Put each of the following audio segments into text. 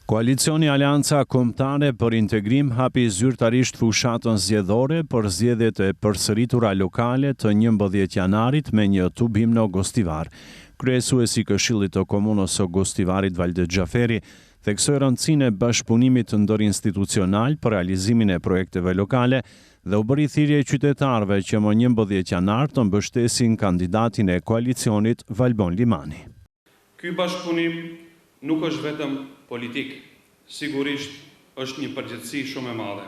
Koalicioni Aleanca Kombëtare për Integrim hapi zyrtarisht fushatën zgjedhore për zgjedhjet e përsëritura lokale të 11 janarit me një tubim në Gostivar. Kryesuesi i Këshillit të Komunës së Gostivarit Valdet Xhaferi theksoi rëndësinë e bashkëpunimit ndërinstitucional për realizimin e projekteve lokale dhe u bëri thirrje qytetarëve që më 11 janar të mbështesin kandidatin e koalicionit Valbon Limani. Ky bashkëpunim nuk është vetëm politik, sigurisht është një përgjegjësi shumë e madhe.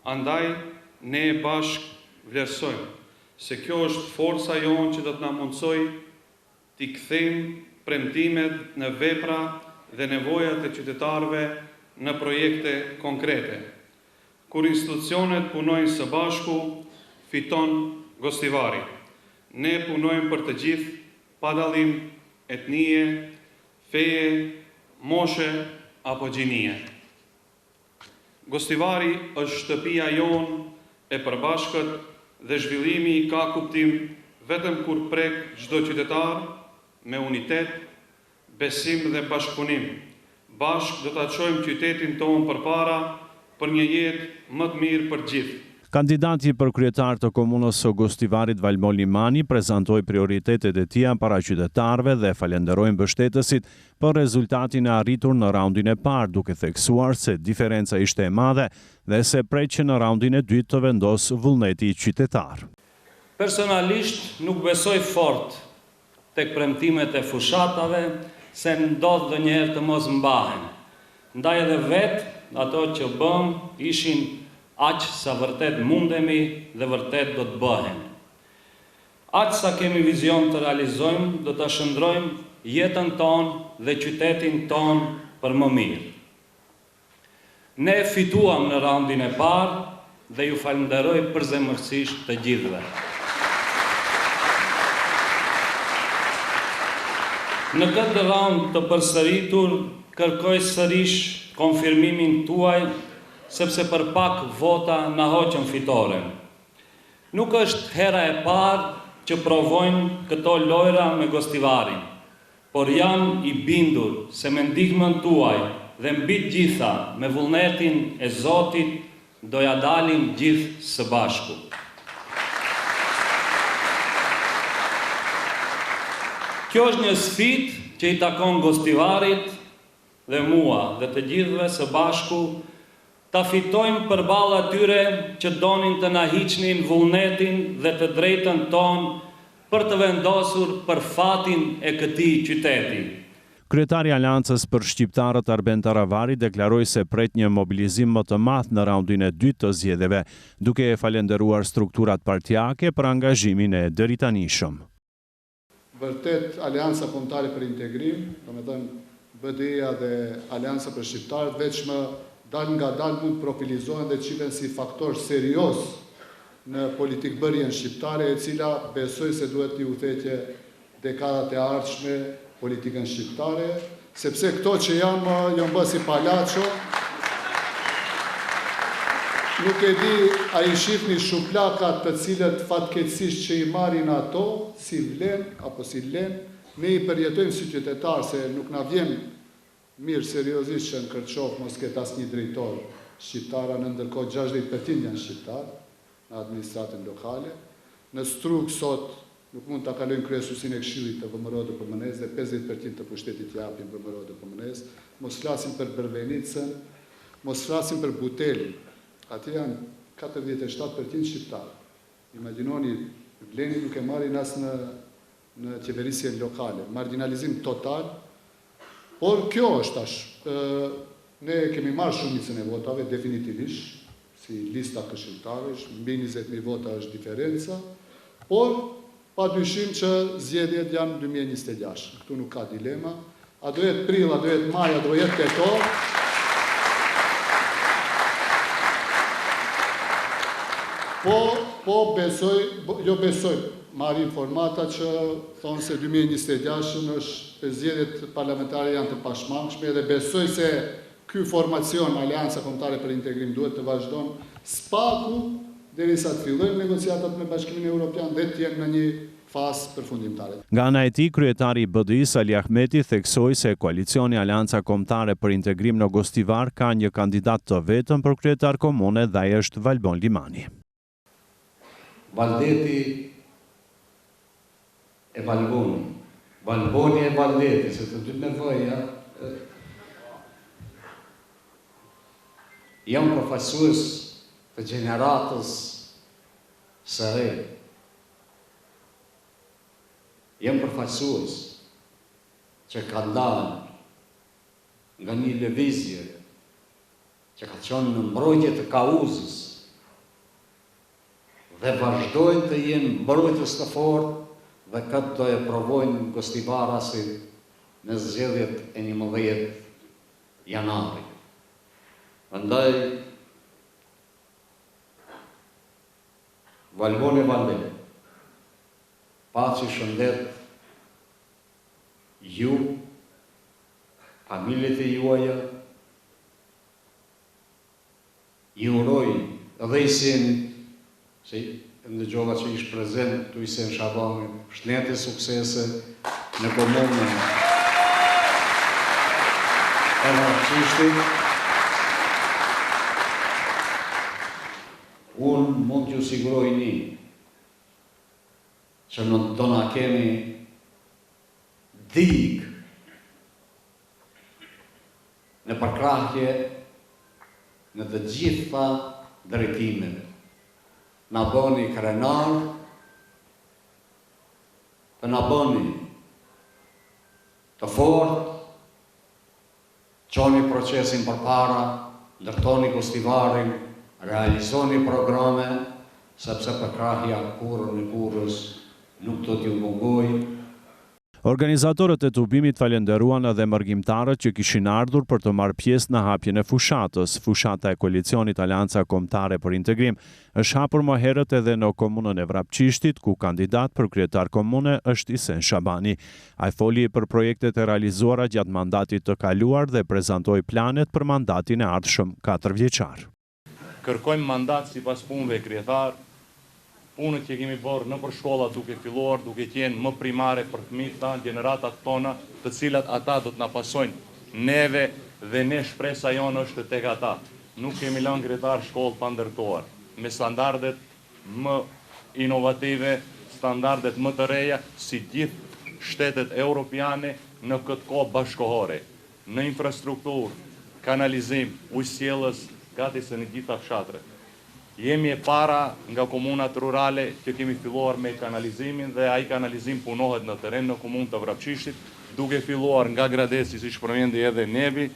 Andaj, ne bashkë vlerësojmë se kjo është forca jonë që do të na mundsojë t'i kthejmë premtimet në vepra dhe nevojat e qytetarëve në projekte konkrete. Kur institucionet punojnë së bashku, fiton Gostivari. Ne punojmë për të gjithë, pa dallim etnie, feje, moshe apo gjinie. Gostivari është shtëpia jonë e përbashkët dhe zhvillimi ka kuptim vetëm kur prek çdo qytetar me unitet, besim dhe bashkëpunim. Bashkë do ta çojmë qytetin tonë përpara për një jetë më të mirë për gjithë. Kandidati për kryetar të komunës së Gostivarit Valbon Limani prezantoi prioritetet e tij para qytetarëve dhe falenderoi mbështetësit për rezultatin e arritur në raundin e parë, duke theksuar se diferenca ishte e madhe dhe se pret që në raundin e dytë të vendos vullneti qytetar. Personalisht nuk besoj fort tek premtimet e fushatave se ndodh ndonjëherë të mos mbahen. Ndaj edhe vetë ato që bëm ishin aq sa vërtet mundemi dhe vërtet do të bëhen. Aq sa kemi vizion të realizojmë, do të shndrojmë jetën tonë dhe qytetin tonë për më mirë. Ne fituam në raundin e parë dhe ju falenderoj përzemërsisht të gjithëve. Në këtë raund të përsëritur, kërkoj sërish konfirmimin tuaj sepse për pak vota na hoqën fitoren. Nuk është hera e parë që provojnë këto lojra me Gostivarin, por jam i bindur se me ndihmën tuaj dhe mbi të gjitha me vullnetin e Zotit do ja dalim gjithë së bashku. Kjo është një sfidë që i takon Gostivarit dhe mua dhe të gjithëve së bashku ta fitojmë përballë atyre që donin të na hiqnin vullnetin dhe të drejtën tonë për të vendosur për fatin e këtij qyteti. Kryetari i Aleancës për shqiptarët Arben Taravari deklaroi se pret një mobilizim më të madh në raundin e dytë të zgjedhjeve, duke falenderuar strukturat partijake për angazhimin e deritanishëm. Vërtet Aleanca Kombëtare për Integrim, domethënë BDI-ja dhe Aleanca për shqiptarët veçmë dal nga dal mund profilizohen dhe qiven si faktor serios në politikbërjen shqiptare, e cila besoj se duhet t'i udhëheqë dekadat e ardhshme politikën shqiptare, sepse këto që janë bë si palaço, nuk e di a i shifni shuplakat të cilët fatkeqësisht që i marrin ato, si vlen apo si len, ne i përjetojmë si qytetar, se nuk na vjen mirë seriozisht që në Kërçov mos ketë asnjë drejtor shqiptar, në ndërkohë 60% janë shqiptar në administratën lokale. Në Strug sot nuk mund ta kalojnë kryesuesinë e Këshillit të VMRO-DPMN-s dhe 50% të pushtetit japin VMRO-DPMN-s. Mos flasim për Bervenicën, mos flasim për Butelin. Aty janë 47% shqiptar. Imagjinoni, Bleni nuk e marrin as në qeverisjen lokale. Marginalizim total. Por kjo është tash, ne kemi marrë shumicën e votave, definitivisht, si lista këshilltarësh, mbi 20.000 vota është diferenca, por pa dyshim që zgjedhjet janë 2026. Këtu nuk ka dilema. A do jetë prill, a do jetë maj, a do jetë tetor. Po besoj, marrë informata që thonë se 2026 është zgjedhjet parlamentare janë të pashmangshme dhe besoj se ky formacion Aleanca Kombëtare për Integrim duhet të vazhdon spaku derisa të fillojnë negociatat me Bashkimin Evropian dhe të jenë në një fazë përfundimtare. Nga ana e tij, kryetari i BDI-s Ali Ahmeti theksoi se koalicioni Aleanca Kombëtare për Integrim në Gostivar ka një kandidat të vetëm për kryetar komune dhe ai është Valbon Limani. Valdeti e Valboni. Valboni e Valdeti, se të dy me vëja. Jam përfaqësues të gjeneratës së re. Jam përfaqësues që ka dalë nga një lëvizje që ka qenë në mbrojtje të kauzës dhe vazhdojnë të jenë mbrojtës të fortë dhe këtë do e provojnë gostivarasit në zgjedhjet e 11 janarit. Prandaj Valboni Valdeti, paçi shëndet ju, familjet e juaja, ju uroj edhe Isin, se ndëgjova që ish prezent tu Isin Shabani, shnete suksese në komunën e Vrapçishtit. Unë mund t'ju siguroj një, që në do na kemi dikë në përkrahje në të gjitha drejtimeve. Na bëni krenar, të na bëni të fort, qoni procesin përpara, ndërtoni Gostivarin, realizoni programe, sepse përkrahja kurrën e kurrës nuk do t'ju mungoj. Organizatorët e tubimit falenderuan edhe mërgjimtarët që kishin ardhur për të marrë pjesë në hapjen e fushatës. Fushata e koalicionit Aleanca Kombëtare për Integrim është hapur më herët edhe në komunën e Vrapçishtit, ku kandidat për kryetar komune është Isen Shabani. Ai foli për projektet e realizuara gjatë mandatit të kaluar dhe prezantoi planet për mandatin e ardhshëm 4 vjeçar. Kërkojmë mandat sipas punëve kryetar, punët që kemi bërë në për shkolla duke filluar, duke qenë më primare për fëmijët tanë, gjeneratat tona, të cilat ata do të na pasojnë neve dhe ne shpresa jonë është tek ata. Nuk kemi lënë kryetar shkollë pa ndërtuar, me standardet më inovative, standardet më të reja, si gjithë shtetet europiane në këtë kohë bashkohore, në infrastrukturë, kanalizim, ujësjellës, gati se në gjitha fshatret. Jemi e para nga komunat rurale që kemi filluar me kanalizimin dhe ai kanalizim punohet në teren në komunë të Vrapçishtit, duke filluar nga Gradeci, si shpërmendi edhe Nevi,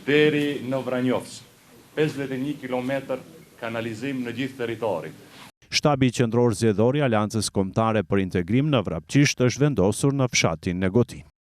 deri në Vranjovës. 51 kilometër kanalizim në gjithë territorin. Shtabi qendror zgjedhor i Aleancës Kombëtare për Integrim në Vrapçisht është vendosur në fshatin Negotin.